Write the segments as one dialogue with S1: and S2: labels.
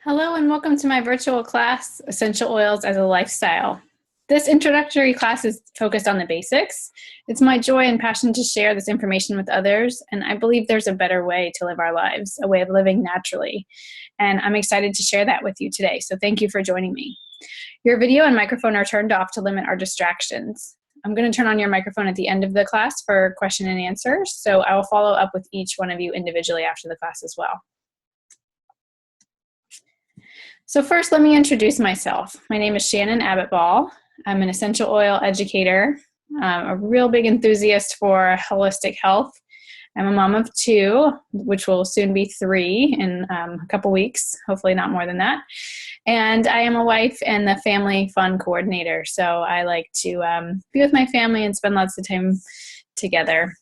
S1: Hello and welcome to my virtual class, Essential Oils as a Lifestyle. This introductory class is focused on the basics. It's my joy and passion to share this information with others, and I believe there's a better way to live our lives, a way of living naturally. And I'm excited to share that with you today, so thank you for joining me. Your video and microphone are turned off to limit our distractions. I'm going to turn on your microphone at the end of the class for question and answers, so I will follow up with each one of you individually after the class as well. So first, let me introduce myself. My name is Shannon Abbott Ball. I'm an essential oil educator, a real big enthusiast for holistic health. I'm a mom of two, which will soon be three in a couple weeks, hopefully not more than that. And I am a wife and the family fun coordinator. So I like to be with my family and spend lots of time together.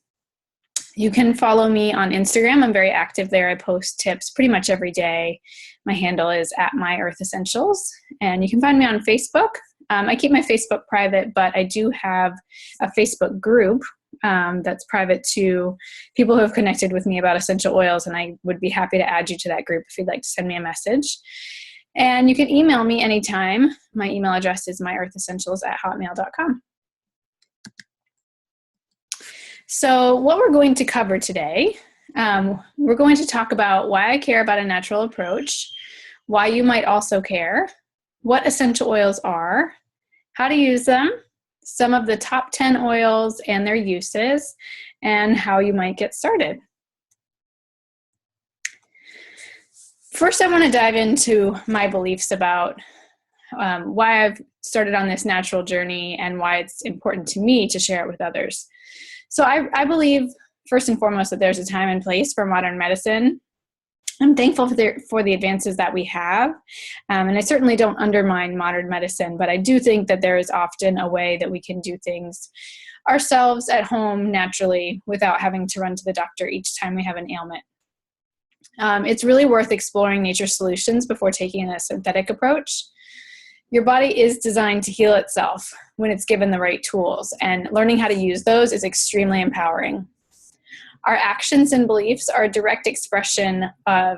S1: You can follow me on Instagram. I'm very active there. I post tips pretty much every day. My handle is @MyEarthEssentials. And you can find me on Facebook. I keep my Facebook private, but I do have a Facebook group that's private to people who have connected with me about essential oils, and I would be happy to add you to that group if you'd like to send me a message. And you can email me anytime. My email address is myearthessentials@hotmail.com. So what we're going to cover today, we're going to talk about why I care about a natural approach, why you might also care, what essential oils are, how to use them, some of the top 10 oils and their uses, and how you might get started. First, I want to dive into my beliefs about why I've started on this natural journey and why it's important to me to share it with others. So I believe, first and foremost, that there's a time and place for modern medicine. I'm thankful for the advances that we have, and I certainly don't undermine modern medicine, but I do think that there is often a way that we can do things ourselves at home naturally without having to run to the doctor each time we have an ailment. It's really worth exploring nature's solutions before taking a synthetic approach. Your body is designed to heal itself when it's given the right tools, and learning how to use those is extremely empowering. Our actions and beliefs are a direct expression of,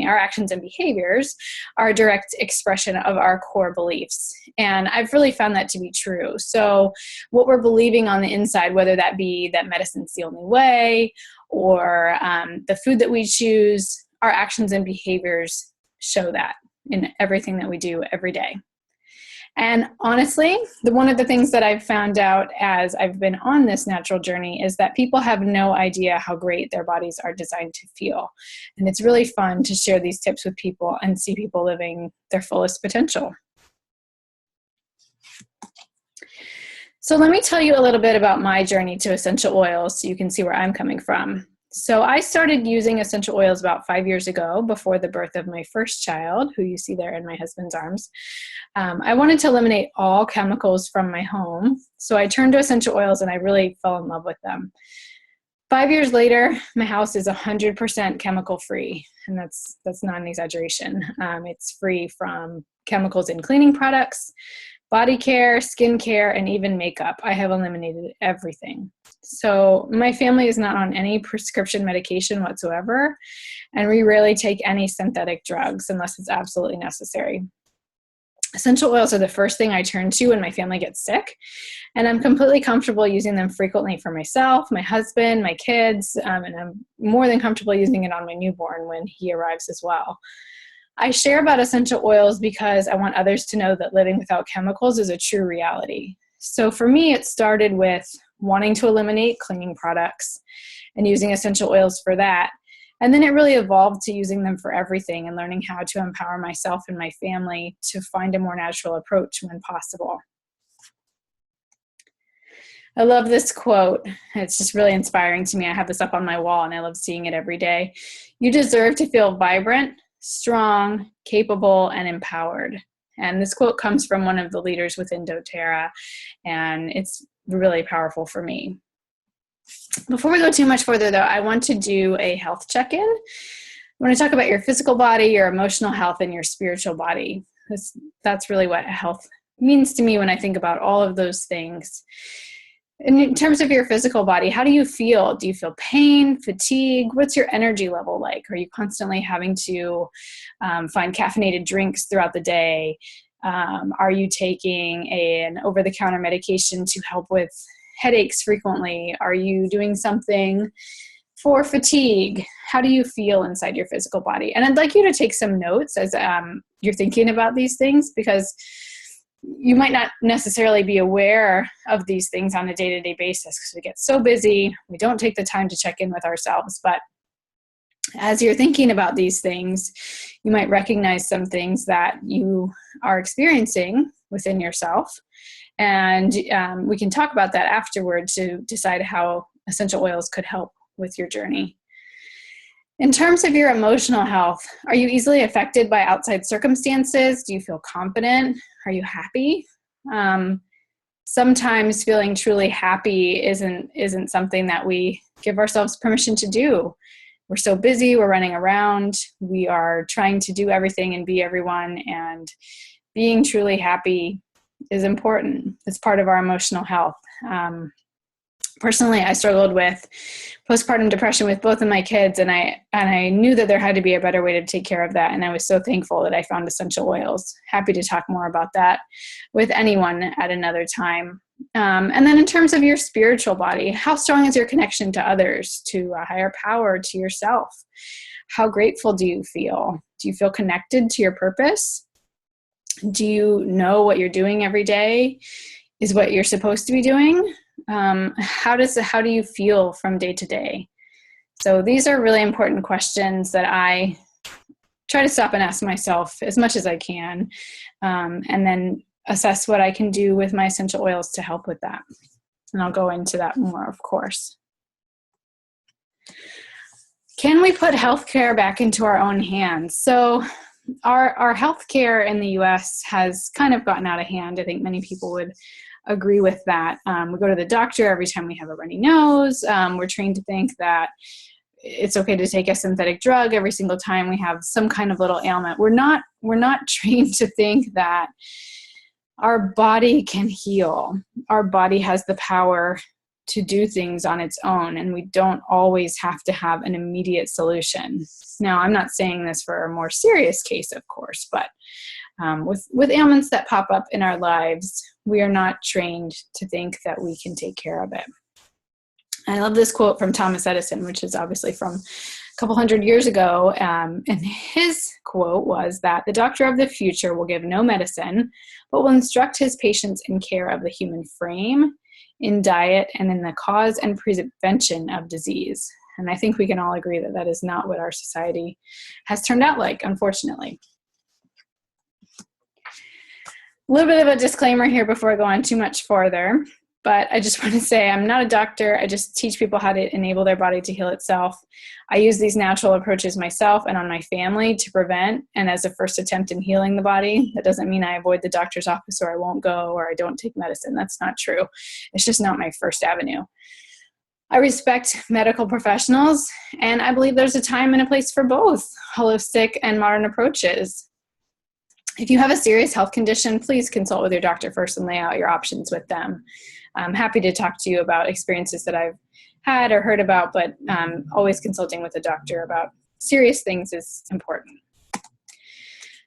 S1: our actions and behaviors are a direct expression of our core beliefs. And I've really found that to be true. So what we're believing on the inside, whether that be that medicine's the only way or the food that we choose, our actions and behaviors show that in everything that we do every day. And honestly, one of the things that I've found out as I've been on this natural journey is that people have no idea how great their bodies are designed to feel. And it's really fun to share these tips with people and see people living their fullest potential. So let me tell you a little bit about my journey to essential oils so you can see where I'm coming from. So I started using essential oils about 5 years ago, before the birth of my first child, who you see there in my husband's arms. I wanted to eliminate all chemicals from my home, so I turned to essential oils and I really fell in love with them. 5 years later, my house is 100% chemical free, and that's not an exaggeration. It's free from chemicals in cleaning products, body care, skin care, and even makeup. I have eliminated everything. So my family is not on any prescription medication whatsoever, and we rarely take any synthetic drugs unless it's absolutely necessary. Essential oils are the first thing I turn to when my family gets sick, and I'm completely comfortable using them frequently for myself, my husband, my kids, and I'm more than comfortable using it on my newborn when he arrives as well. I share about essential oils because I want others to know that living without chemicals is a true reality. So for me, it started with wanting to eliminate cleaning products and using essential oils for that. And then it really evolved to using them for everything and learning how to empower myself and my family to find a more natural approach when possible. I love this quote. It's just really inspiring to me. I have this up on my wall and I love seeing it every day. You deserve to feel vibrant, strong, capable, and empowered. And this quote comes from one of the leaders within doTERRA, and it's really powerful for me. Before we go too much further, though, I want to do a health check-in. I want to talk about your physical body, your emotional health, and your spiritual body. That's really what health means to me when I think about all of those things. In terms of your physical body, how do you feel? Do you feel pain, fatigue? What's your energy level like? Are you constantly having to find caffeinated drinks throughout the day? Are you taking an over-the-counter medication to help with headaches frequently? Are you doing something for fatigue? How do you feel inside your physical body? And I'd like you to take some notes as you're thinking about these things, because you might not necessarily be aware of these things on a day-to-day basis because we get so busy, we don't take the time to check in with ourselves. But as you're thinking about these things, you might recognize some things that you are experiencing within yourself. And we can talk about that afterward to decide how essential oils could help with your journey. In terms of your emotional health, are you easily affected by outside circumstances? Do you feel confident? Are you happy? Sometimes feeling truly happy isn't something that we give ourselves permission to do. We're so busy, we're running around, we are trying to do everything and be everyone, and being truly happy is important. It's part of our emotional health. Personally, I struggled with postpartum depression with both of my kids, and I knew that there had to be a better way to take care of that, and I was so thankful that I found essential oils. Happy to talk more about that with anyone at another time. And then in terms of your spiritual body, how strong is your connection to others, to a higher power, to yourself? How grateful do you feel? Do you feel connected to your purpose? Do you know what you're doing every day is what you're supposed to be doing? How do you feel from day to day? So these are really important questions that I try to stop and ask myself as much as I can, and then assess what I can do with my essential oils to help with that. And I'll go into that more, of course. Can we put healthcare back into our own hands? So our healthcare in the US has kind of gotten out of hand. I think many people would agree with that. We go to the doctor every time we have a runny nose. We're trained to think that it's okay to take a synthetic drug every single time we have some kind of little ailment. We're not trained to think that our body can heal. Our body has the power to do things on its own, and we don't always have to have an immediate solution. Now, I'm not saying this for a more serious case, of course, but with ailments that pop up in our lives, we are not trained to think that we can take care of it. I love this quote from Thomas Edison, which is obviously from a couple hundred years ago. And his quote was that the doctor of the future will give no medicine, but will instruct his patients in care of the human frame, in diet, and in the cause and prevention of disease. And I think we can all agree that that is not what our society has turned out like, unfortunately. A little bit of a disclaimer here before I go on too much further, but I just want to say I'm not a doctor. I just teach people how to enable their body to heal itself. I use these natural approaches myself and on my family to prevent and as a first attempt in healing the body. That doesn't mean I avoid the doctor's office or I won't go or I don't take medicine. That's not true. It's just not my first avenue. I respect medical professionals, and I believe there's a time and a place for both holistic and modern approaches. If you have a serious health condition, please consult with your doctor first and lay out your options with them. I'm happy to talk to you about experiences that I've had or heard about, but always consulting with a doctor about serious things is important.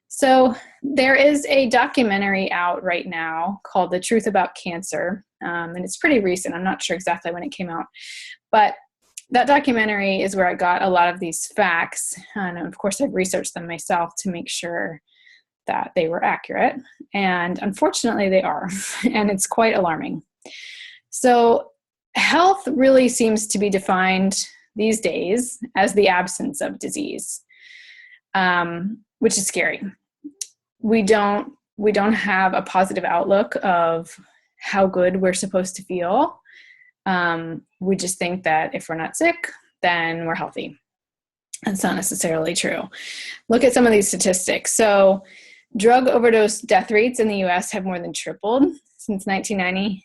S1: So there is a documentary out right now called The Truth About Cancer, and it's pretty recent. I'm not sure exactly when it came out, but that documentary is where I got a lot of these facts, and of course I've researched them myself to make sure that they were accurate, and unfortunately they are, and it's quite alarming. So health really seems to be defined these days as the absence of disease, which is scary. We don't have a positive outlook of how good we're supposed to feel. We just think that if we're not sick, then we're healthy. That's not necessarily true. Look at some of these statistics. So drug overdose death rates in the US have more than tripled since 1990.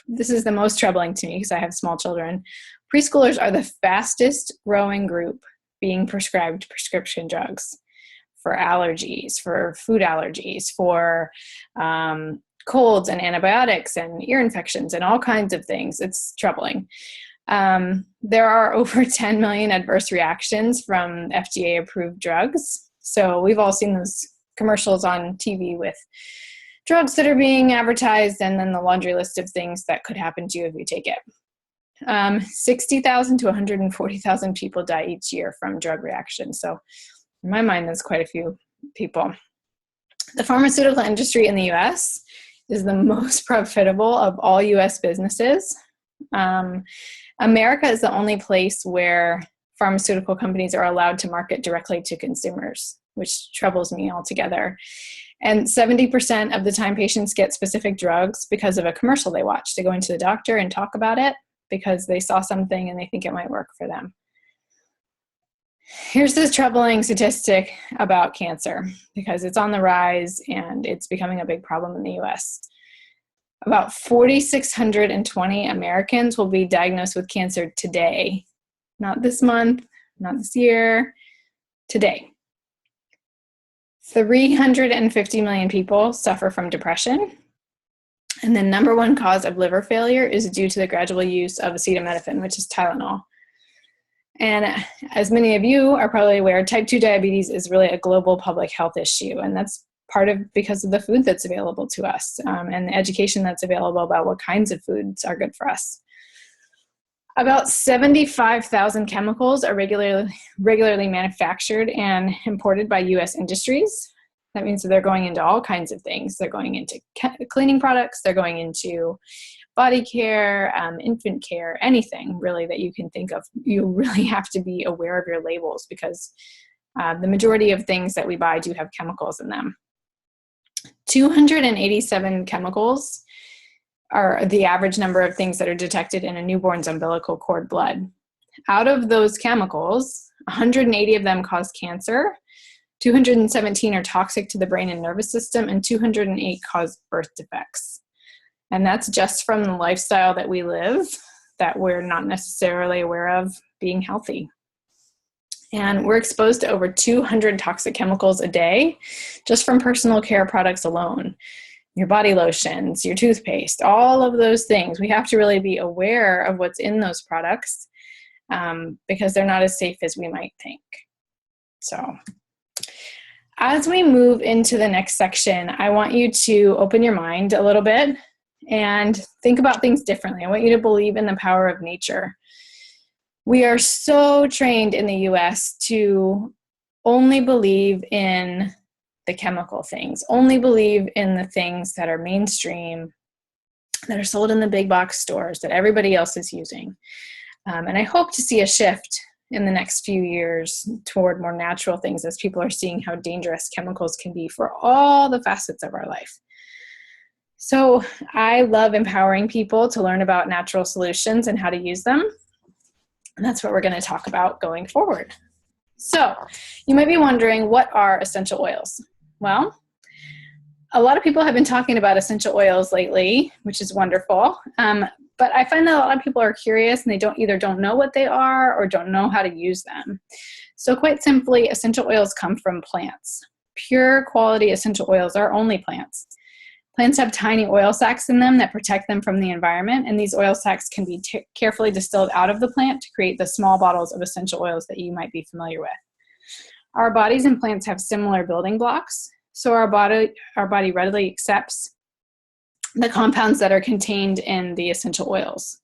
S1: This is the most troubling to me because I have small children. Preschoolers are the fastest growing group being prescribed prescription drugs for allergies, for food allergies, for colds and antibiotics and ear infections and all kinds of things. It's troubling. There are over 10 million adverse reactions from FDA-approved drugs. So we've all seen those commercials on TV with drugs that are being advertised and then the laundry list of things that could happen to you if you take it. 60,000 to 140,000 people die each year from drug reactions. So in my mind, that's quite a few people. The pharmaceutical industry in the US is the most profitable of all US businesses. America is the only place where pharmaceutical companies are allowed to market directly to consumers, which troubles me altogether. And 70% of the time patients get specific drugs because of a commercial they watch. They go into the doctor and talk about it because they saw something and they think it might work for them. Here's this troubling statistic about cancer, because it's on the rise and it's becoming a big problem in the US. About 4,620 Americans will be diagnosed with cancer today. Not this month, not this year, today. 350 million people suffer from depression. And the number one cause of liver failure is due to the gradual use of acetaminophen, which is Tylenol. And as many of you are probably aware, type 2 diabetes is really a global public health issue. And that's part of because of the food that's available to us and the education that's available about what kinds of foods are good for us. About 75,000 chemicals are regularly manufactured and imported by U.S. industries. That means that they're going into all kinds of things. They're going into cleaning products, they're going into body care, infant care, anything really that you can think of. You really have to be aware of your labels because the majority of things that we buy do have chemicals in them. 287 chemicals are the average number of things that are detected in a newborn's umbilical cord blood. Out of those chemicals, 180 of them cause cancer, 217 are toxic to the brain and nervous system, and 208 cause birth defects. And that's just from the lifestyle that we live that we're not necessarily aware of being healthy. And we're exposed to over 200 toxic chemicals a day just from personal care products alone. Your body lotions, your toothpaste, all of those things. We have to really be aware of what's in those products because they're not as safe as we might think. So as we move into the next section, I want you to open your mind a little bit and think about things differently. I want you to believe in the power of nature. We are so trained in the US to only believe in the chemical things, only believe in the things that are mainstream, that are sold in the big box stores, that everybody else is using. And I hope to see a shift in the next few years toward more natural things as people are seeing how dangerous chemicals can be for all the facets of our life. So I love empowering people to learn about natural solutions and how to use them. And that's what we're going to talk about going forward. So you might be wondering, what are essential oils? Well, a lot of people have been talking about essential oils lately, which is wonderful. But I find that a lot of people are curious and they either don't know what they are or don't know how to use them. So quite simply, essential oils come from plants. Pure quality essential oils are only plants. Plants have tiny oil sacs in them that protect them from the environment, and these oil sacs can be carefully distilled out of the plant to create the small bottles of essential oils that you might be familiar with. Our bodies and plants have similar building blocks, so our body readily accepts the compounds that are contained in the essential oils.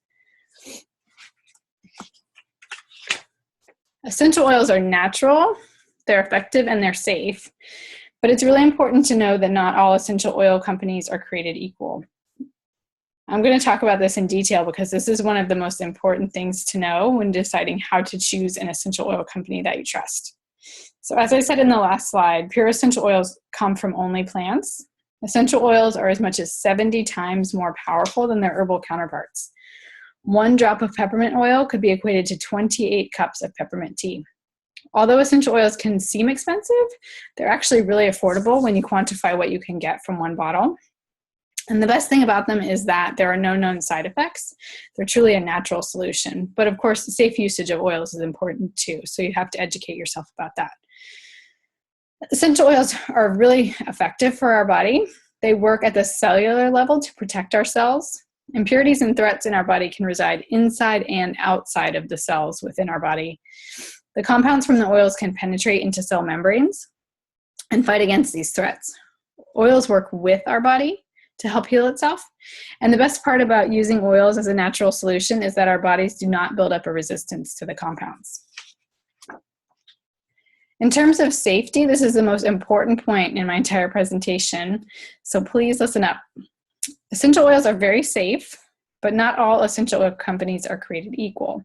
S1: Essential oils are natural, they're effective, and they're safe. But it's really important to know that not all essential oil companies are created equal. I'm going to talk about this in detail because this is one of the most important things to know when deciding how to choose an essential oil company that you trust. So as I said in the last slide, pure essential oils come from only plants. Essential oils are as much as 70 times more powerful than their herbal counterparts. 1 drop of peppermint oil could be equated to 28 cups of peppermint tea. Although essential oils can seem expensive, they're actually really affordable when you quantify what you can get from one bottle. And the best thing about them is that there are no known side effects. They're truly a natural solution. But of course, the safe usage of oils is important too, so you have to educate yourself about that. Essential oils are really effective for our body. They work at the cellular level to protect our cells. Impurities and threats in our body can reside inside and outside of the cells within our body. The compounds from the oils can penetrate into cell membranes and fight against these threats. Oils work with our body to help heal itself. And the best part about using oils as a natural solution is that our bodies do not build up a resistance to the compounds. In terms of safety, this is the most important point in my entire presentation, so please listen up. Essential oils are very safe, but not all essential oil companies are created equal.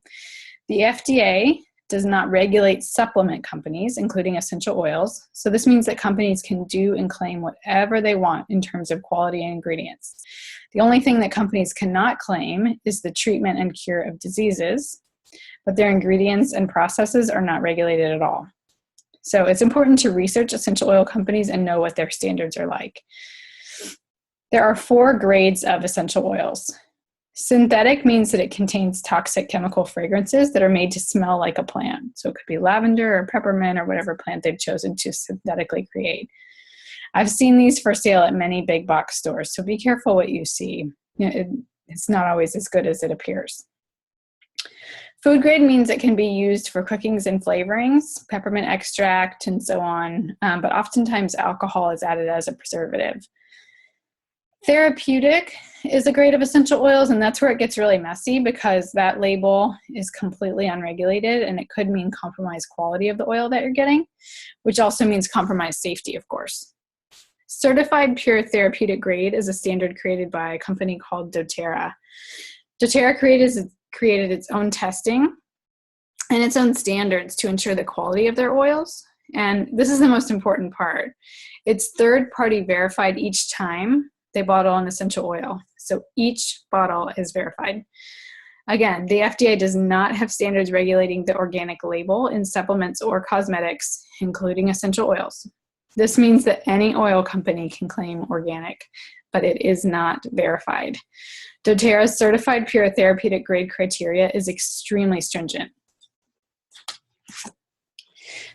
S1: The FDA does not regulate supplement companies, including essential oils, so this means that companies can do and claim whatever they want in terms of quality and ingredients. The only thing that companies cannot claim is the treatment and cure of diseases, but their ingredients and processes are not regulated at all. So it's important to research essential oil companies and know what their standards are like. There are 4 grades of essential oils. Synthetic means that it contains toxic chemical fragrances that are made to smell like a plant. So it could be lavender or peppermint or whatever plant they've chosen to synthetically create. I've seen these for sale at many big box stores, so be careful what you see. It's not always as good as it appears. Food grade means it can be used for cookings and flavorings, peppermint extract, and so on, but oftentimes alcohol is added as a preservative. Therapeutic is a grade of essential oils, and that's where it gets really messy because that label is completely unregulated, and it could mean compromised quality of the oil that you're getting, which also means compromised safety, of course. Certified Pure Therapeutic Grade is a standard created by a company called doTERRA. doTERRA created its own testing and its own standards to ensure the quality of their oils. And this is the most important part. It's third-party verified each time they bottle an essential oil. So each bottle is verified. Again, the FDA does not have standards regulating the organic label in supplements or cosmetics, including essential oils. This means that any oil company can claim organic, but it is not verified. doTERRA's certified pure therapeutic grade criteria is extremely stringent.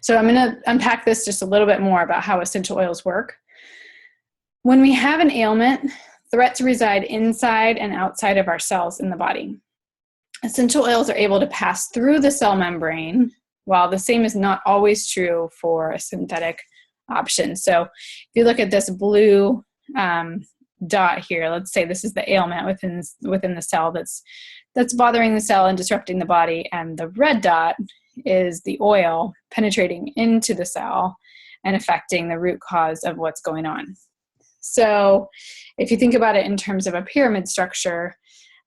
S1: So I'm going to unpack this just a little bit more about how essential oils work. When we have an ailment, threats reside inside and outside of our cells in the body. Essential oils are able to pass through the cell membrane, while the same is not always true for a synthetic option. So if you look at this blue dot here, let's say this is the ailment within the cell that's bothering the cell and disrupting the body, and the red dot is the oil penetrating into the cell and affecting the root cause of what's going on. So if you think about it in terms of a pyramid structure,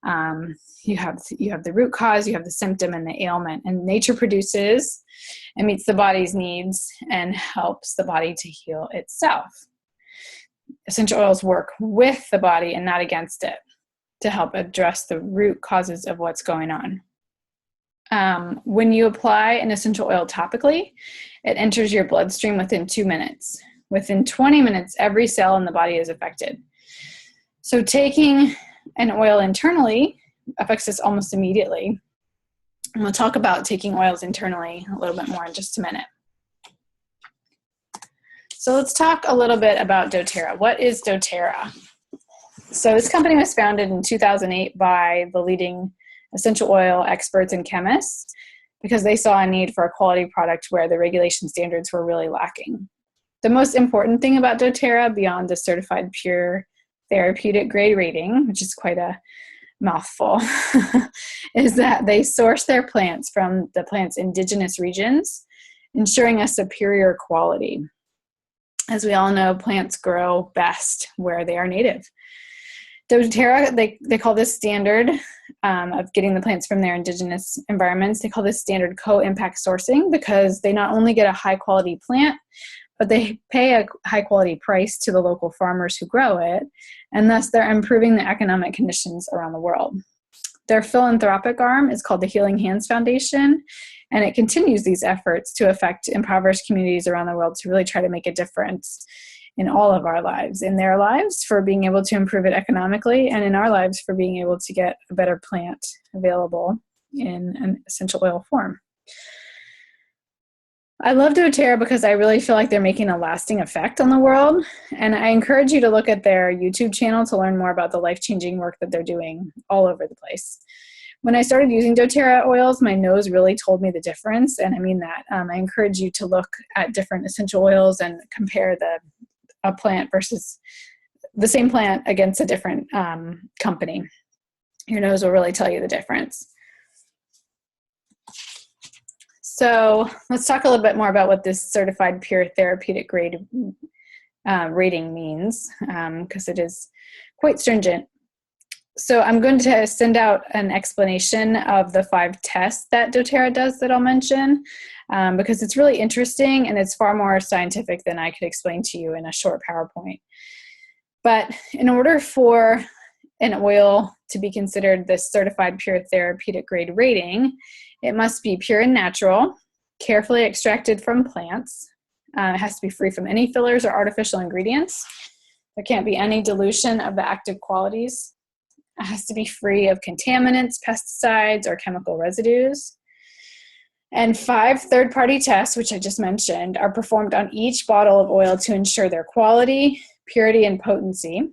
S1: you have the root cause, you have the symptom, and the ailment, and nature produces and meets the body's needs and helps the body to heal itself. Essential oils work with the body and not against it to help address the root causes of what's going on. When you apply an essential oil topically, it enters your bloodstream within 2 minutes. Within 20 minutes, every cell in the body is affected. So taking an oil internally affects us almost immediately. And we'll talk about taking oils internally a little bit more in just a minute. So let's talk a little bit about doTERRA. What is doTERRA? So this company was founded in 2008 by the leading essential oil experts and chemists because they saw a need for a quality product where the regulation standards were really lacking. The most important thing about doTERRA, beyond the certified pure therapeutic grade rating, which is quite a mouthful, is that they source their plants from the plant's indigenous regions, ensuring a superior quality. As we all know, plants grow best where they are native. doTERRA, they call this standard of getting the plants from their indigenous environments, they call this standard co-impact sourcing because they not only get a high quality plant, but they pay a high quality price to the local farmers who grow it, and thus they're improving the economic conditions around the world. Their philanthropic arm is called the Healing Hands Foundation, and it continues these efforts to affect impoverished communities around the world to really try to make a difference in all of our lives, in their lives for being able to improve it economically, and in our lives for being able to get a better plant available in an essential oil form. I love doTERRA because I really feel like they're making a lasting effect on the world. And I encourage you to look at their YouTube channel to learn more about the life-changing work that they're doing all over the place. When I started using doTERRA oils, my nose really told me the difference. And I mean that. I encourage you to look at different essential oils and compare a plant versus the same plant against a different company. Your nose will really tell you the difference. So let's talk a little bit more about what this certified pure therapeutic grade rating means, because it is quite stringent. So I'm going to send out an explanation of the 5 tests that doTERRA does that I'll mention, because it's really interesting and it's far more scientific than I could explain to you in a short PowerPoint. But in order for an oil to be considered this certified pure therapeutic grade rating, it must be pure and natural, carefully extracted from plants. It has to be free from any fillers or artificial ingredients. There can't be any dilution of the active qualities. It has to be free of contaminants, pesticides, or chemical residues. And 5 third-party tests, which I just mentioned, are performed on each bottle of oil to ensure their quality, purity, and potency.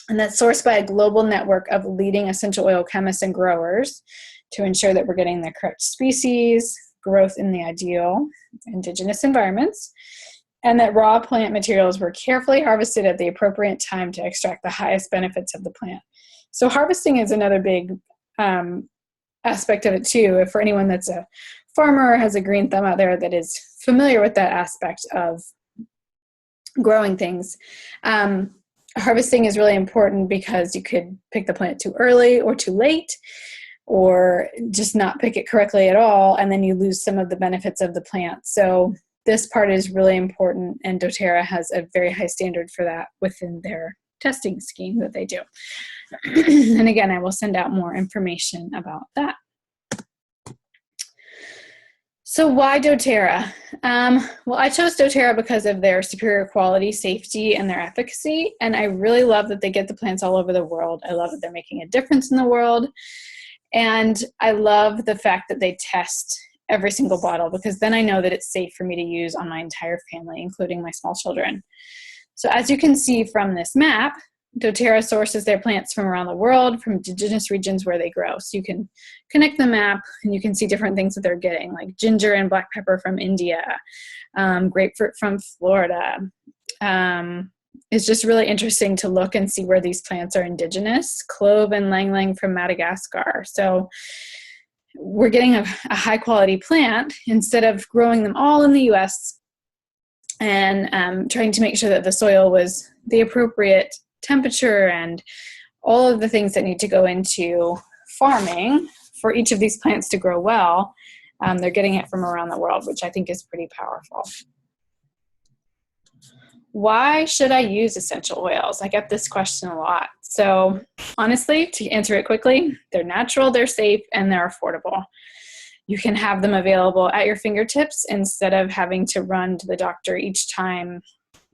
S1: And that's sourced by a global network of leading essential oil chemists and growers to ensure that we're getting the correct species, growth in the ideal indigenous environments, and that raw plant materials were carefully harvested at the appropriate time to extract the highest benefits of the plant. So harvesting is another big aspect of it too. For anyone that's a farmer or has a green thumb out there that is familiar with that aspect of growing things, harvesting is really important because you could pick the plant too early or too late, or just not pick it correctly at all, and then you lose some of the benefits of the plant. So this part is really important, and doTERRA has a very high standard for that within their testing scheme that they do. And again, I will send out more information about that. So why doTERRA? Well, I chose doTERRA because of their superior quality, safety, and their efficacy. And I really love that they get the plants all over the world. I love that they're making a difference in the world. And I love the fact that they test every single bottle, because then I know that it's safe for me to use on my entire family, including my small children. So as you can see from this map, doTERRA sources their plants from around the world, from indigenous regions where they grow. So you can connect the map and you can see different things that they're getting, like ginger and black pepper from India, grapefruit from Florida. It's just really interesting to look and see where these plants are indigenous. Clove and lang lang from Madagascar. So we're getting a high quality plant instead of growing them all in the US and trying to make sure that the soil was the appropriate temperature and all of the things that need to go into farming for each of these plants to grow well. They're getting it from around the world, which I think is pretty powerful. Why should I use essential oils? I get this question a lot. So honestly, to answer it quickly, they're natural, they're safe, and they're affordable. You can have them available at your fingertips instead of having to run to the doctor each time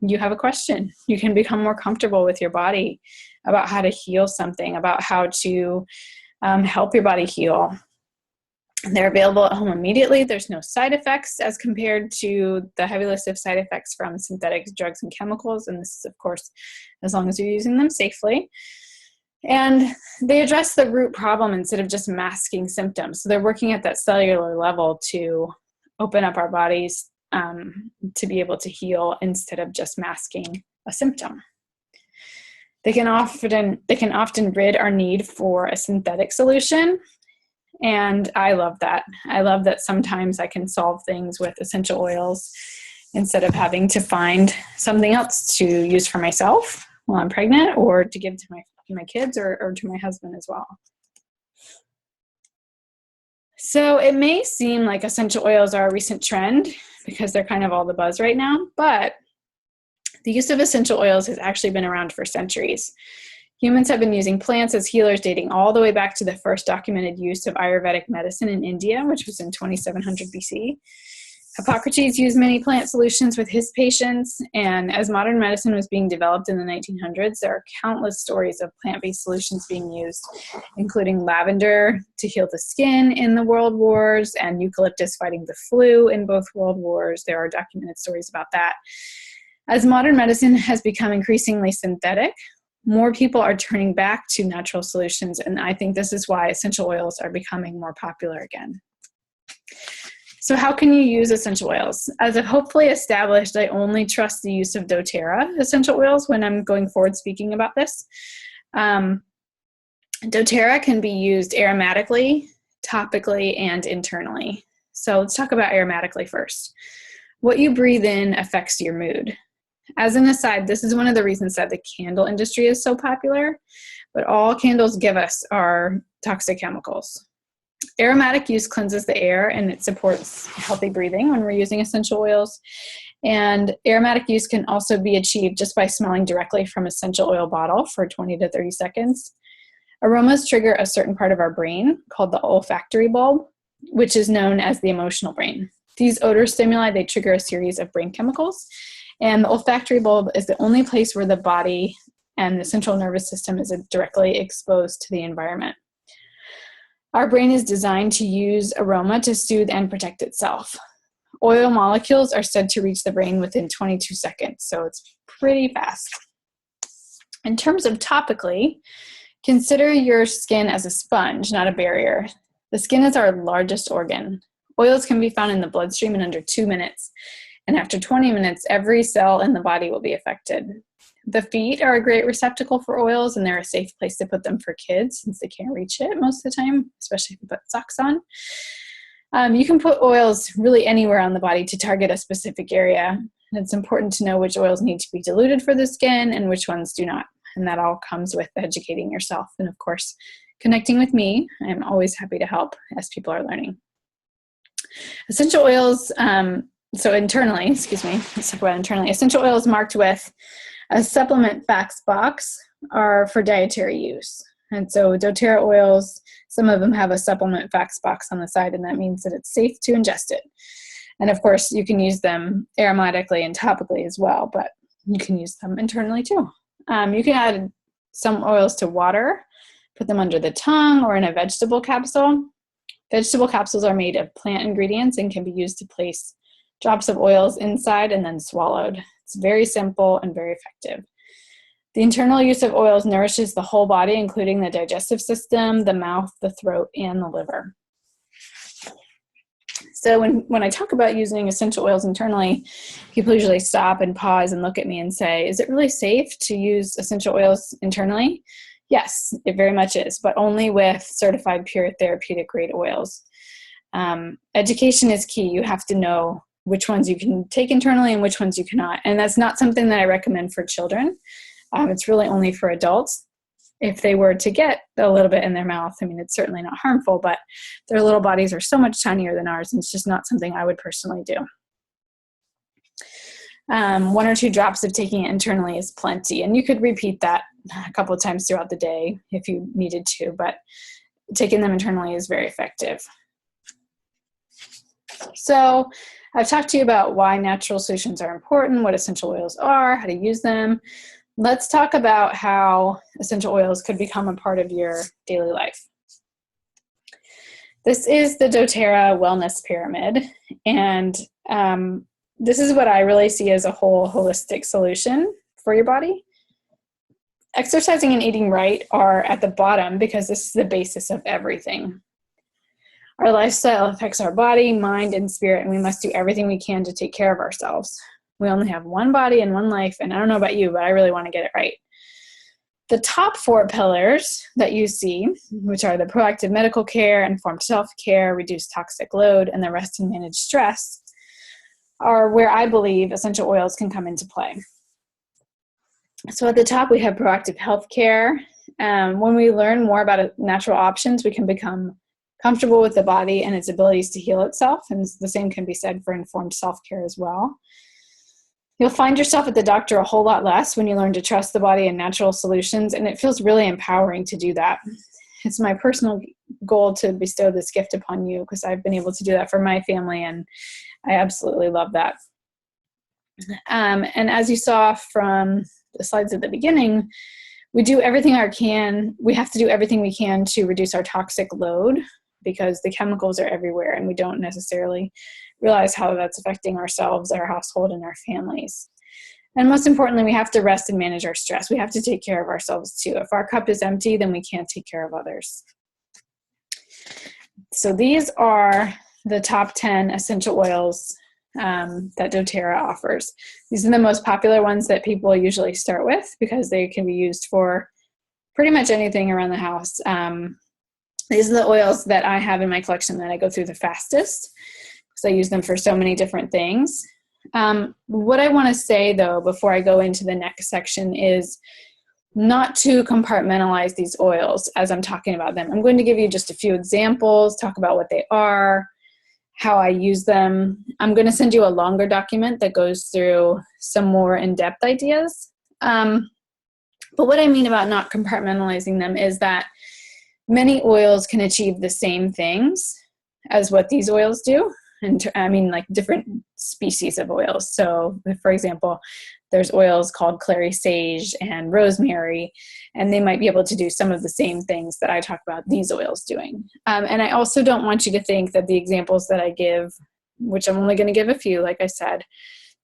S1: you have a question. You can become more comfortable with your body about how to heal something, about how to help your body heal. They're available at home immediately. There's no side effects as compared to the heavy list of side effects from synthetic drugs and chemicals. And this is, of course, as long as you're using them safely. And they address the root problem instead of just masking symptoms. So they're working at that cellular level to open up our bodies to be able to heal instead of just masking a symptom. They can often rid our need for a synthetic solution. And I love that. I love that sometimes I can solve things with essential oils instead of having to find something else to use for myself while I'm pregnant or to give to my kids or to my husband as well. So it may seem like essential oils are a recent trend because they're kind of all the buzz right now, but the use of essential oils has actually been around for centuries. Humans have been using plants as healers dating all the way back to the first documented use of Ayurvedic medicine in India, which was in 2700 BC. Hippocrates used many plant solutions with his patients, and as modern medicine was being developed in the 1900s, there are countless stories of plant-based solutions being used, including lavender to heal the skin in the World Wars, and eucalyptus fighting the flu in both World Wars. There are documented stories about that. As modern medicine has become increasingly synthetic, more people are turning back to natural solutions, and I think this is why essential oils are becoming more popular again. So how can you use essential oils? As I've hopefully established, I only trust the use of doTERRA essential oils when I'm going forward speaking about this. doTERRA can be used aromatically, topically, and internally. So let's talk about aromatically first. What you breathe in affects your mood. As an aside, this is one of the reasons that the candle industry is so popular, but all candles give us are toxic chemicals. Aromatic use cleanses the air and it supports healthy breathing when we're using essential oils. And aromatic use can also be achieved just by smelling directly from essential oil bottle for 20 to 30 seconds. Aromas trigger a certain part of our brain called the olfactory bulb, which is known as the emotional brain. These odor stimuli, they trigger a series of brain chemicals. And the olfactory bulb is the only place where the body and the central nervous system is directly exposed to the environment. Our brain is designed to use aroma to soothe and protect itself. Oil molecules are said to reach the brain within 22 seconds, so it's pretty fast. In terms of topically, consider your skin as a sponge, not a barrier. The skin is our largest organ. Oils can be found in the bloodstream in under 2 minutes, and after 20 minutes, every cell in the body will be affected. The feet are a great receptacle for oils, and they're a safe place to put them for kids since they can't reach it most of the time, especially if you put socks on. You can put oils really anywhere on the body to target a specific area. And it's important to know which oils need to be diluted for the skin and which ones do not. And that all comes with educating yourself. And of course, connecting with me. I'm always happy to help as people are learning. Essential oils, internally, let's talk about internally. Essential oils marked with a supplement facts box are for dietary use. And so doTERRA oils, some of them have a supplement facts box on the side, and that means that it's safe to ingest it. And of course, you can use them aromatically and topically as well, but you can use them internally too. You can add some oils to water, put them under the tongue or in a vegetable capsule. Vegetable capsules are made of plant ingredients and can be used to place drops of oils inside and then swallowed. It's very simple and very effective. The internal use of oils nourishes the whole body, including the digestive system, the mouth, the throat, and the liver. So when I talk about using essential oils internally, people usually stop and pause and look at me and say, is it really safe to use essential oils internally? Yes, it very much is, but only with certified pure therapeutic grade oils. Education is key. You have to know which ones you can take internally and which ones you cannot. And that's not something that I recommend for children. It's really only for adults. If they were to get a little bit in their mouth, I mean, it's certainly not harmful, but their little bodies are so much tinier than ours, and it's just not something I would personally do. 1 or 2 drops of taking it internally is plenty, and you could repeat that a couple of times throughout the day if you needed to, but taking them internally is very effective. So I've talked to you about why natural solutions are important, what essential oils are, how to use them. Let's talk about how essential oils could become a part of your daily life. This is the doTERRA Wellness Pyramid, and this is what I really see as a whole holistic solution for your body. Exercising and eating right are at the bottom because this is the basis of everything. Our lifestyle affects our body, mind, and spirit, and we must do everything we can to take care of ourselves. We only have one body and one life, and I don't know about you, but I really want to get it right. The top 4 pillars that you see, which are the proactive medical care, informed self-care, reduce toxic load, and the rest and manage stress, are where I believe essential oils can come into play. So at the top, we have proactive health care. When we learn more about natural options, we can become comfortable with the body and its abilities to heal itself, and the same can be said for informed self-care as well. You'll find yourself at the doctor a whole lot less when you learn to trust the body and natural solutions, and it feels really empowering to do that. It's my personal goal to bestow this gift upon you because I've been able to do that for my family, and I absolutely love that. And as you saw from the slides at the beginning, we do everything we have to do everything we can to reduce our toxic load, because the chemicals are everywhere and we don't necessarily realize how that's affecting ourselves, our household, and our families. And most importantly, we have to rest and manage our stress. We have to take care of ourselves too. If our cup is empty, then we can't take care of others. So these are the top 10 essential oils that doTERRA offers. These are the most popular ones that people usually start with because they can be used for pretty much anything around the house. These are the oils that I have in my collection that I go through the fastest because I use them for so many different things. What I want to say, though, before I go into the next section is not to compartmentalize these oils as I'm talking about them. I'm going to give you just a few examples, talk about what they are, how I use them. I'm going to send you a longer document that goes through some more in-depth ideas. But what I mean about not compartmentalizing them is that many oils can achieve the same things as what these oils do. And I mean, like different species of oils. So, for example, there's oils called clary sage and rosemary, and they might be able to do some of the same things that I talk about these oils doing. And I also don't want you to think that the examples that I give, which I'm only going to give a few, like I said,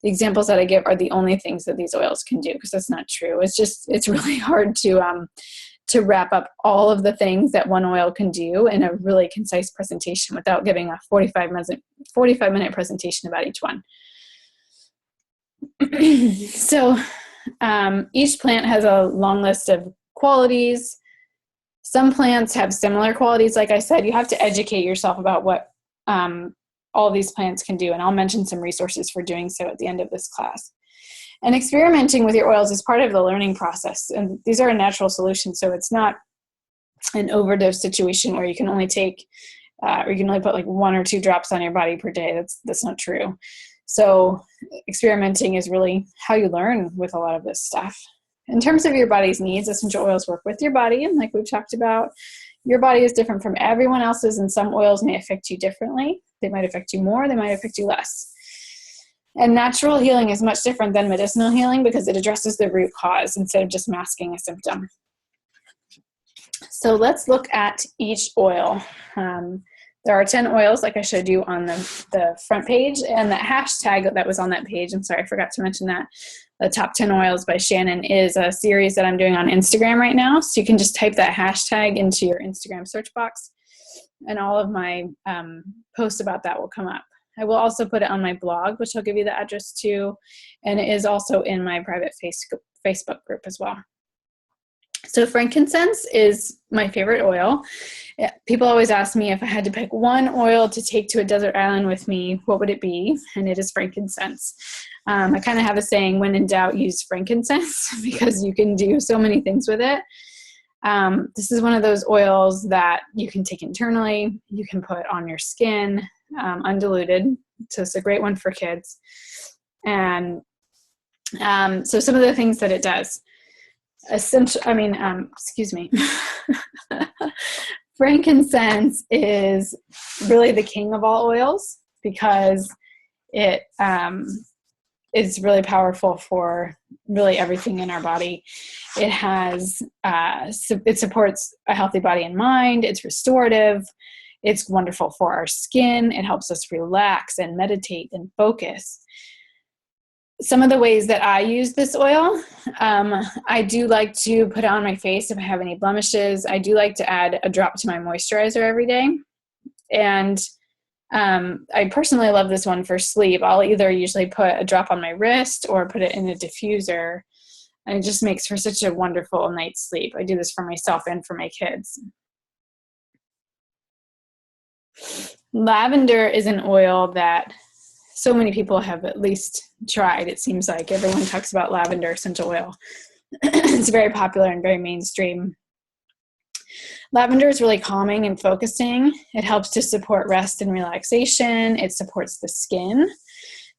S1: the examples that I give are the only things that these oils can do, because that's not true. It's really hard to wrap up all of the things that one oil can do in a really concise presentation without giving a 45-minute presentation about each one. So each plant has a long list of qualities. Some plants have similar qualities. Like I said, you have to educate yourself about what all these plants can do, and I'll mention some resources for doing so at the end of this class. And experimenting with your oils is part of the learning process. And these are a natural solution, so it's not an overdose situation where you can only take, or you can only put like 1 or 2 drops on your body per day. That's not true. So experimenting is really how you learn with a lot of this stuff. In terms of your body's needs, essential oils work with your body. And like we've talked about, your body is different from everyone else's, and some oils may affect you differently. They might affect you more, they might affect you less. And natural healing is much different than medicinal healing because it addresses the root cause instead of just masking a symptom. So let's look at each oil. There are 10 oils, like I showed you on the front page, and that hashtag that was on that page, I'm sorry, I forgot to mention that, the Top 10 Oils by Shannon is a series that I'm doing on Instagram right now. So you can just type that hashtag into your Instagram search box, and all of my posts about that will come up. I will also put it on my blog, which I'll give you the address to, and it is also in my private Facebook group as well. So frankincense is my favorite oil. People always ask me if I had to pick one oil to take to a desert island with me, what would it be? And it is frankincense. I kind of have a saying, when in doubt, use frankincense, because you can do so many things with it. This is one of those oils that you can take internally, you can put on your skin, undiluted. So it's a great one for kids. And so some of the things that it does. Frankincense is really the king of all oils because it is really powerful for really everything in our body. It has, it supports a healthy body and mind. It's restorative. It's wonderful for our skin. It helps us relax and meditate and focus. Some of the ways that I use this oil, I do like to put it on my face if I have any blemishes. I do like to add a drop to my moisturizer every day. And I personally love this one for sleep. I'll either usually put a drop on my wrist or put it in a diffuser. And it just makes for such a wonderful night's sleep. I do this for myself and for my kids. Lavender is an oil that so many people have at least tried. It seems like everyone talks about lavender essential oil. It's very popular and very mainstream. Lavender is really calming and focusing. It helps to support rest and relaxation. It supports the skin.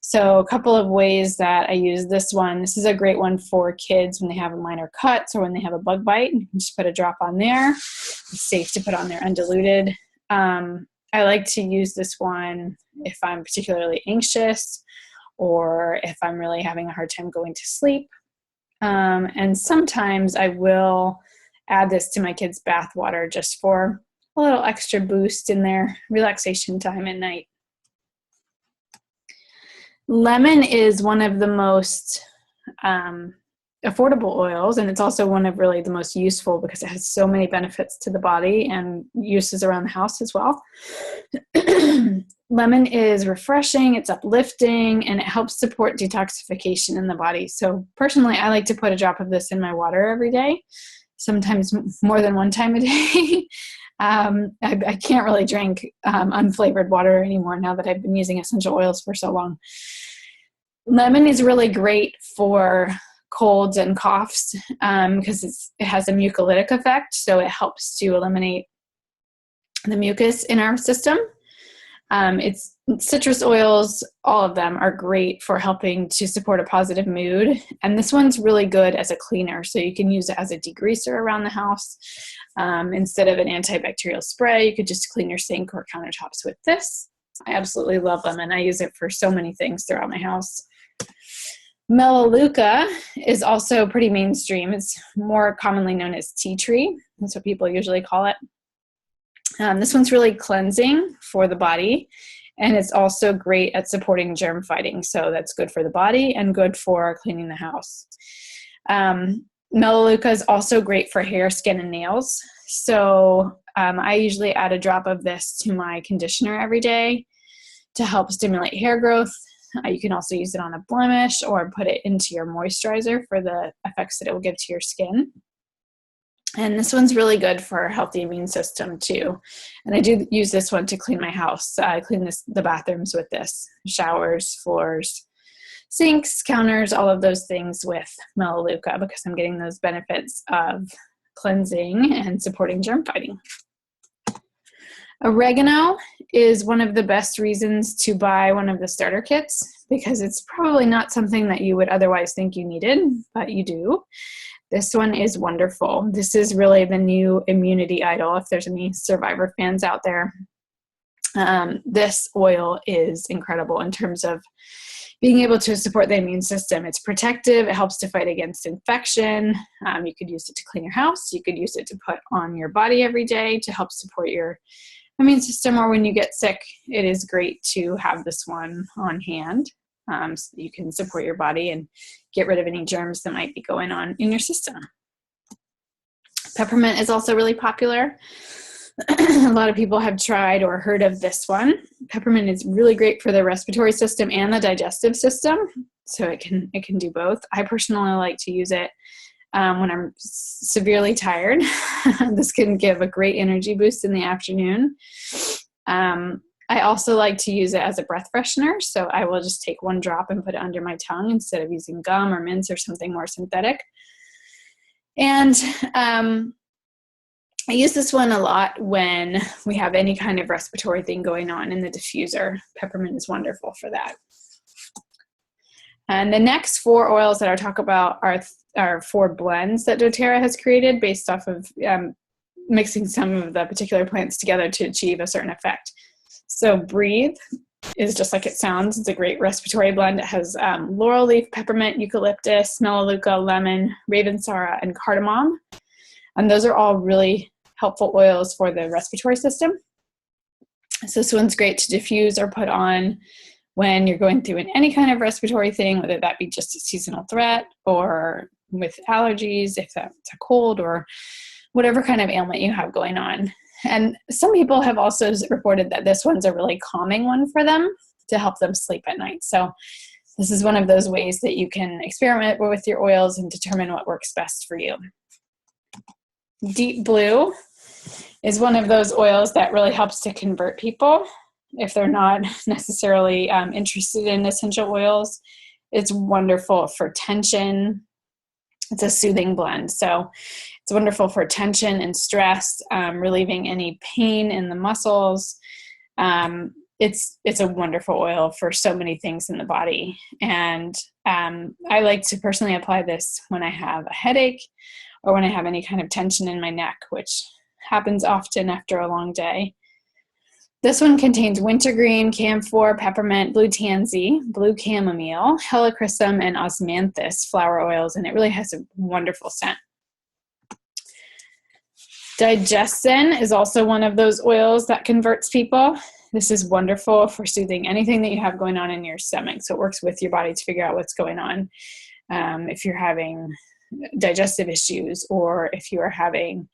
S1: So a couple of ways that I use this one. This is a great one for kids when they have minor cuts or when they have a bug bite. You can just put a drop on there. It's safe to put on there undiluted. I like to use this one if I'm particularly anxious or if I'm really having a hard time going to sleep. And sometimes I will add this to my kids' bath water just for a little extra boost in their relaxation time at night. Lemon is one of the most affordable oils, and it's also one of really the most useful because it has so many benefits to the body and uses around the house as well. Lemon is refreshing, it's uplifting, and it helps support detoxification in the body. So personally, I like to put a drop of this in my water every day, sometimes more than one time a day. I can't really drink unflavored water anymore now that I've been using essential oils for so long. Lemon is really great for colds and coughs because it has a mucolytic effect, so it helps to eliminate the mucus in our system. It's citrus oils, all of them are great for helping to support a positive mood. And this one's really good as a cleaner. So you can use it as a degreaser around the house. Instead of an antibacterial spray, you could just clean your sink or countertops with this. I absolutely love lemon. I use it for so many things throughout my house. Melaleuca is also pretty mainstream. It's more commonly known as tea tree. That's what people usually call it. This one's really cleansing for the body, and it's also great at supporting germ fighting. So that's good for the body and good for cleaning the house. Melaleuca is also great for hair, skin, and nails. So I usually add a drop of this to my conditioner every day to help stimulate hair growth. You can also use it on a blemish or put it into your moisturizer for the effects that it will give to your skin. And this one's really good for a healthy immune system too. And I do use this one to clean my house. I clean the bathrooms with this, showers, floors, sinks, counters, all of those things with Melaleuca because I'm getting those benefits of cleansing and supporting germ fighting. Oregano is one of the best reasons to buy one of the starter kits because it's probably not something that you would otherwise think you needed, but you do. This one is wonderful. This is really the new immunity idol, if there's any Survivor fans out there. This oil is incredible in terms of being able to support the immune system. It's protective. It helps to fight against infection. You could use it to clean your house. You could use it to put on your body every day to help support your immune system, or when you get sick, it is great to have this one on hand so that you can support your body and get rid of any germs that might be going on in your system. Peppermint is also really popular. A lot of people have tried or heard of this one. Peppermint is really great for the respiratory system and the digestive system, so it can do both. I personally like to use it when I'm severely tired. This can give a great energy boost in the afternoon. I also like to use it as a breath freshener, so I will just take one drop and put it under my tongue instead of using gum or mints or something more synthetic. And I use this one a lot when we have any kind of respiratory thing going on in the diffuser. Peppermint is wonderful for that. And the next 4 oils that I talk about are 4 blends that doTERRA has created based off of mixing some of the particular plants together to achieve a certain effect. So Breathe is just like it sounds. It's a great respiratory blend. It has laurel leaf, peppermint, eucalyptus, melaleuca, lemon, ravensara, and cardamom. And those are all really helpful oils for the respiratory system. So this one's great to diffuse or put on when you're going through any kind of respiratory thing, whether that be just a seasonal threat or with allergies, if that's a cold or whatever kind of ailment you have going on. And some people have also reported that this one's a really calming one for them to help them sleep at night. So this is one of those ways that you can experiment with your oils and determine what works best for you. Deep Blue is one of those oils that really helps to convert people if they're not necessarily interested in essential oils. It's wonderful for tension. It's a soothing blend. So it's wonderful for tension and stress, relieving any pain in the muscles. It's a wonderful oil for so many things in the body. And I like to personally apply this when I have a headache or when I have any kind of tension in my neck, which happens often after a long day. This one contains wintergreen, camphor, peppermint, blue tansy, blue chamomile, helichrysum, and osmanthus flower oils, and it really has a wonderful scent. Digestin is also one of those oils that converts people. This is wonderful for soothing anything that you have going on in your stomach. So it works with your body to figure out what's going on. If you're having digestive issues, or if you are having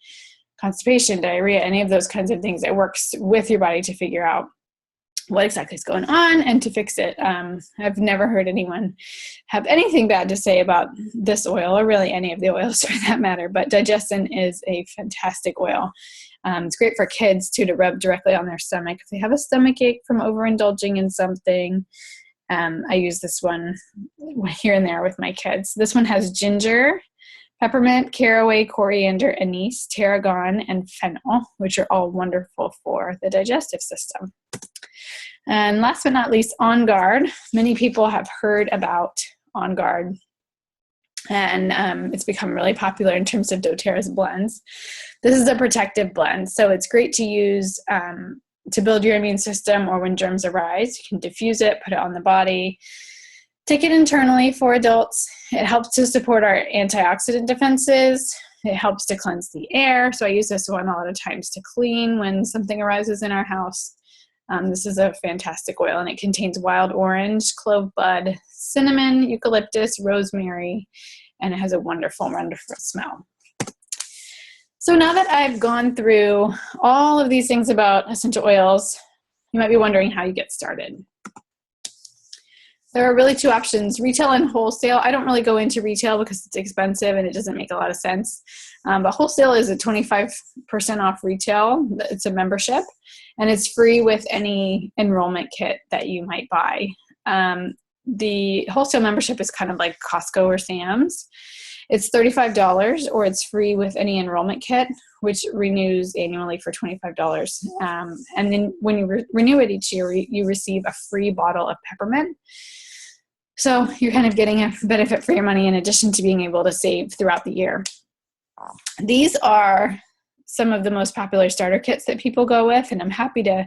S1: constipation, diarrhea, any of those kinds of things, it works with your body to figure out what exactly is going on and to fix it. I've never heard anyone have anything bad to say about this oil, or really any of the oils for that matter, but Digestin is a fantastic oil. It's great for kids too, to rub directly on their stomach. If they have a stomach ache from overindulging in something, I use this one here and there with my kids. This one has ginger, peppermint, caraway, coriander, anise, tarragon, and fennel, which are all wonderful for the digestive system. And last but not least, On Guard. Many people have heard about On Guard, and it's become really popular in terms of doTERRA's blends. This is a protective blend, so it's great to use to build your immune system, or when germs arise. You can diffuse it, put it on the body, take it internally for adults. It helps to support our antioxidant defenses. It helps to cleanse the air. So I use this one a lot of times to clean when something arises in our house. This is a fantastic oil, and it contains wild orange, clove bud, cinnamon, eucalyptus, rosemary, and it has a wonderful, wonderful smell. So now that I've gone through all of these things about essential oils, you might be wondering how you get started. There are really two options, retail and wholesale. I don't really go into retail because it's expensive and it doesn't make a lot of sense. But wholesale is a 25% off retail. It's a membership, and it's free with any enrollment kit that you might buy. The wholesale membership is kind of like Costco or Sam's. It's $35, or it's free with any enrollment kit, which renews annually for $25. And then when you renew it each year, you receive a free bottle of peppermint. So you're kind of getting a benefit for your money in addition to being able to save throughout the year. These are some of the most popular starter kits that people go with, and I'm happy to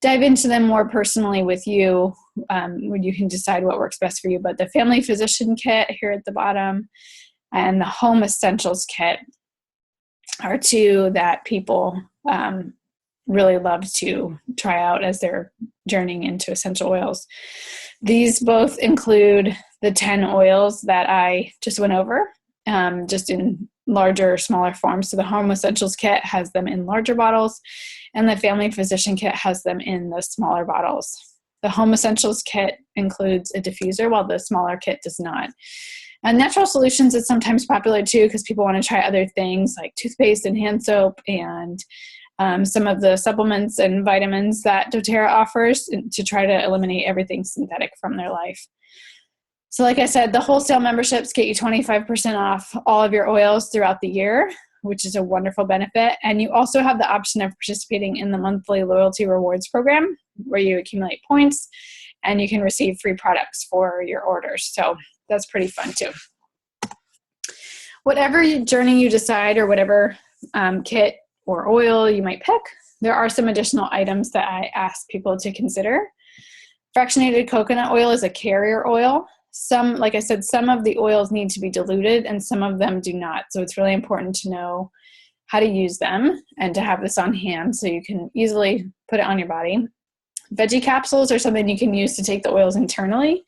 S1: dive into them more personally with you when you can decide what works best for you. But the Family Physician Kit here at the bottom and the Home Essentials Kit are two that people really love to try out as they're journeying into essential oils. These both include the 10 oils that I just went over, just in larger, smaller forms. So the Home Essentials Kit has them in larger bottles, and the Family Physician Kit has them in the smaller bottles. The Home Essentials Kit includes a diffuser, while the smaller kit does not. And Natural Solutions is sometimes popular too, because people want to try other things like toothpaste and hand soap, and some of the supplements and vitamins that doTERRA offers, to try to eliminate everything synthetic from their life. So like I said, the wholesale memberships get you 25% off all of your oils throughout the year, which is a wonderful benefit. And you also have the option of participating in the monthly loyalty rewards program, where you accumulate points and you can receive free products for your orders. So that's pretty fun too. Whatever journey you decide, or whatever kit or oil you might pick, there are some additional items that I ask people to consider. Fractionated coconut oil is a carrier oil. Some, like I said, some of the oils need to be diluted and some of them do not. So it's really important to know how to use them and to have this on hand so you can easily put it on your body. Veggie capsules are something you can use to take the oils internally.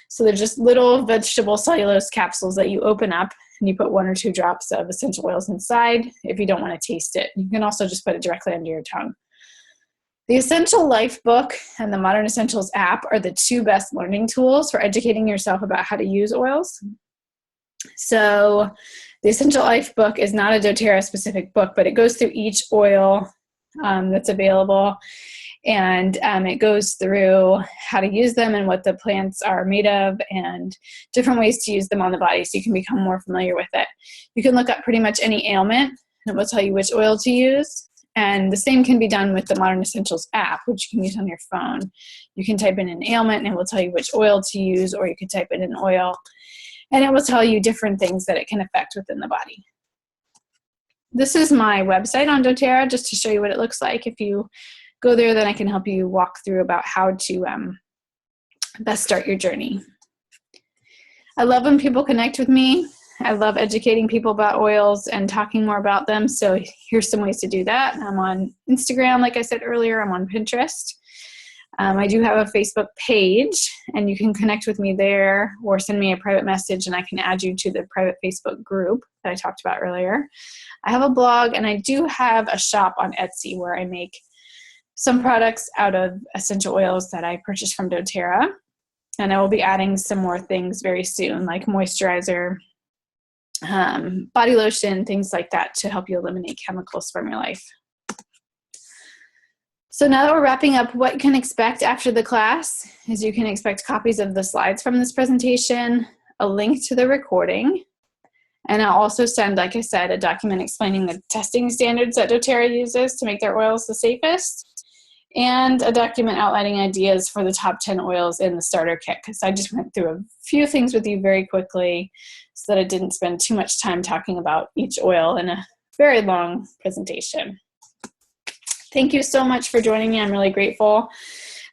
S1: So they're just little vegetable cellulose capsules that you open up, and you put 1 or 2 drops of essential oils inside if you don't want to taste it. You can also just put it directly under your tongue. The Essential Life book and the Modern Essentials app are the two best learning tools for educating yourself about how to use oils. So the Essential Life book is not a doTERRA specific book, but it goes through each oil that's available. And it goes through how to use them and what the plants are made of and different ways to use them on the body so you can become more familiar with it. You can look up pretty much any ailment and it will tell you which oil to use. And the same can be done with the Modern Essentials app, which you can use on your phone. You can type in an ailment and it will tell you which oil to use, or you can type in an oil and it will tell you different things that it can affect within the body. This is my website on doTERRA, just to show you what it looks like if you go there, then I can help you walk through about how to best start your journey. I love when people connect with me. I love educating people about oils and talking more about them. So here's some ways to do that. I'm on Instagram, like I said earlier. I'm on Pinterest. I do have a Facebook page, and you can connect with me there or send me a private message and I can add you to the private Facebook group that I talked about earlier. I have a blog, and I do have a shop on Etsy where I make some products out of essential oils that I purchased from doTERRA. And I will be adding some more things very soon, like moisturizer, body lotion, things like that, to help you eliminate chemicals from your life. So now that we're wrapping up, what you can expect after the class is you can expect copies of the slides from this presentation, a link to the recording, and I'll also send, like I said, a document explaining the testing standards that doTERRA uses to make their oils the safest, and a document outlining ideas for the top 10 oils in the starter kit, because I just went through a few things with you very quickly so that I didn't spend too much time talking about each oil in a very long presentation. Thank you so much for joining me. I'm really grateful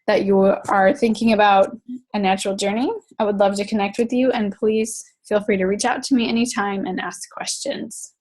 S1: that you are thinking about a natural journey. I would love to connect with you, and please feel free to reach out to me anytime and ask questions.